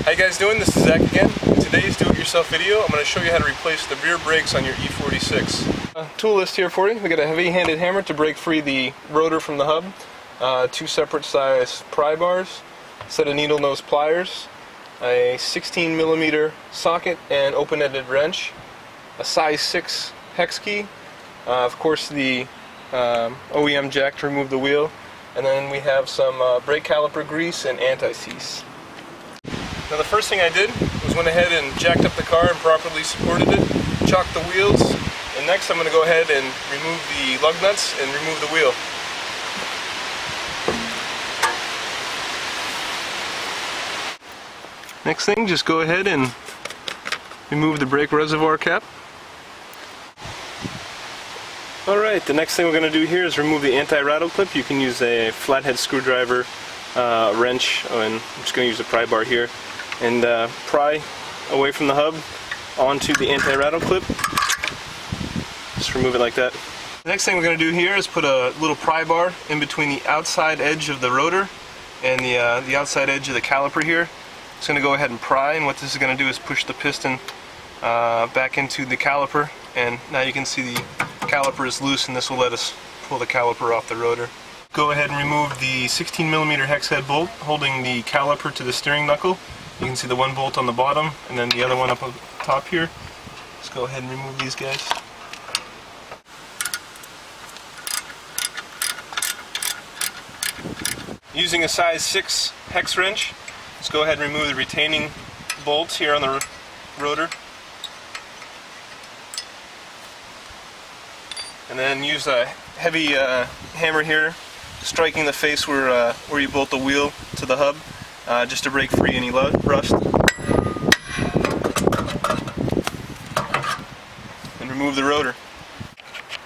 How you guys doing? This is Zach again. In today's do-it-yourself video, I'm going to show you how to replace the rear brakes on your E46. Tool list here for you. We got a heavy-handed hammer to break free the rotor from the hub, two separate size pry bars, a set of needle nose pliers, a 16mm socket and open-ended wrench, a size 6 hex key, of course the OEM jack to remove the wheel, and then we have some brake caliper grease and anti-seize. Now the first thing I did was went ahead and jacked up the car and properly supported it, chalked the wheels, and next I'm going to go ahead and remove the lug nuts and remove the wheel. Next thing, just go ahead and remove the brake reservoir cap. Alright, the next thing we're going to do here is remove the anti-rattle clip. You can use a flathead screwdriver, wrench, and I'm just going to use a pry bar here, and pry away from the hub onto the anti-rattle clip. Just remove it like that. The next thing we're going to do here is put a little pry bar in between the outside edge of the rotor and the outside edge of the caliper here. It's going to go ahead and pry, and what this is going to do is push the piston back into the caliper, and now you can see the caliper is loose, and this will let us pull the caliper off the rotor. Go ahead and remove the 16mm hex head bolt holding the caliper to the steering knuckle. You can see the one bolt on the bottom and then the other one up on top here. Let's go ahead and remove these guys. Using a size 6 hex wrench, let's go ahead and remove the retaining bolts here on the rotor. And then use a heavy hammer here, striking the face where you bolt the wheel to the hub, just to break free any rust. And remove the rotor.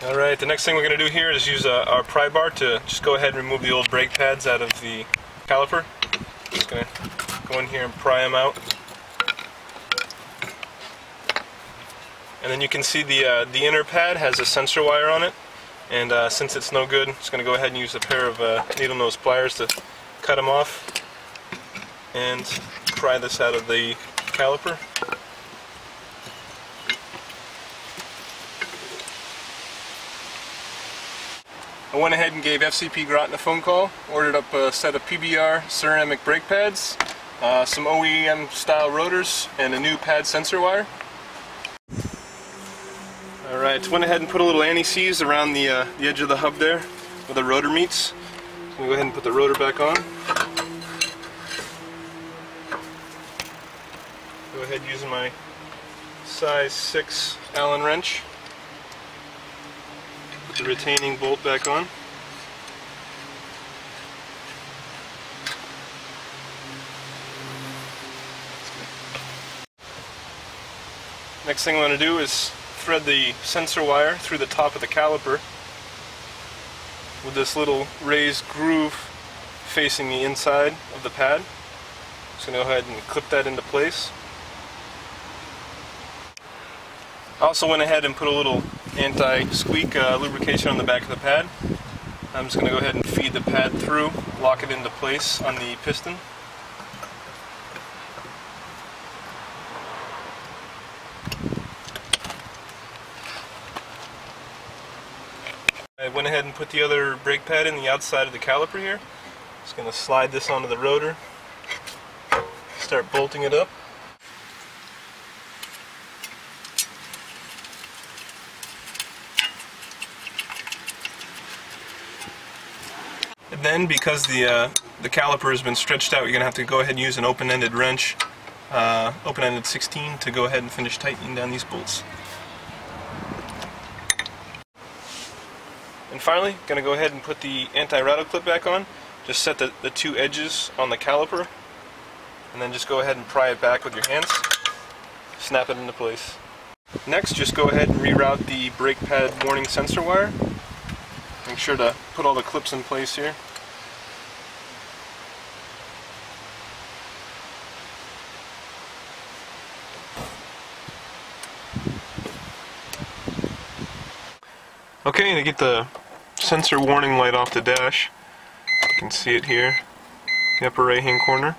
Alright, the next thing we're going to do here is use our pry bar to just go ahead and remove the old brake pads out of the caliper. Just going to go in here and pry them out. And then you can see the inner pad has a sensor wire on it, and since it's no good, I'm just going to go ahead and use a pair of needle nose pliers to cut them off and pry this out of the caliper. I went ahead and gave FCP Groton a phone call, ordered up a set of PBR ceramic brake pads, some OEM style rotors, and a new pad sensor wire. Alright, went ahead and put a little anti-seize around the edge of the hub there where the rotor meets. So I'm going to go ahead and put the rotor back on. Go ahead using my size 6 Allen wrench. Put the retaining bolt back on. Next thing I'm going to do is thread the sensor wire through the top of the caliper with this little raised groove facing the inside of the pad. Just going to go ahead and clip that into place. I also went ahead and put a little anti-squeak lubrication on the back of the pad. I'm just going to go ahead and feed the pad through, lock it into place on the piston. I went ahead and put the other brake pad in the outside of the caliper here. Just going to slide this onto the rotor, start bolting it up. And then, because the caliper has been stretched out, you're going to have to go ahead and use an open-ended wrench, open-ended 16, to go ahead and finish tightening down these bolts. And finally, going to go ahead and put the anti-rattle clip back on. Just set the two edges on the caliper, and then just go ahead and pry it back with your hands. Snap it into place. Next, just go ahead and reroute the brake pad warning sensor wire. Make sure to put all the clips in place here. Okay, to get the sensor warning light off the dash, you can see it here, the upper right hand corner.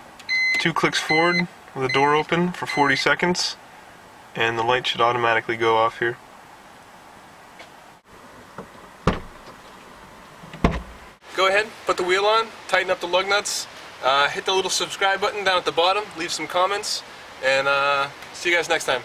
2 clicks forward the door open for 40 seconds and the light should automatically go off here. Go ahead, put the wheel on, tighten up the lug nuts, hit the little subscribe button down at the bottom, leave some comments, and see you guys next time.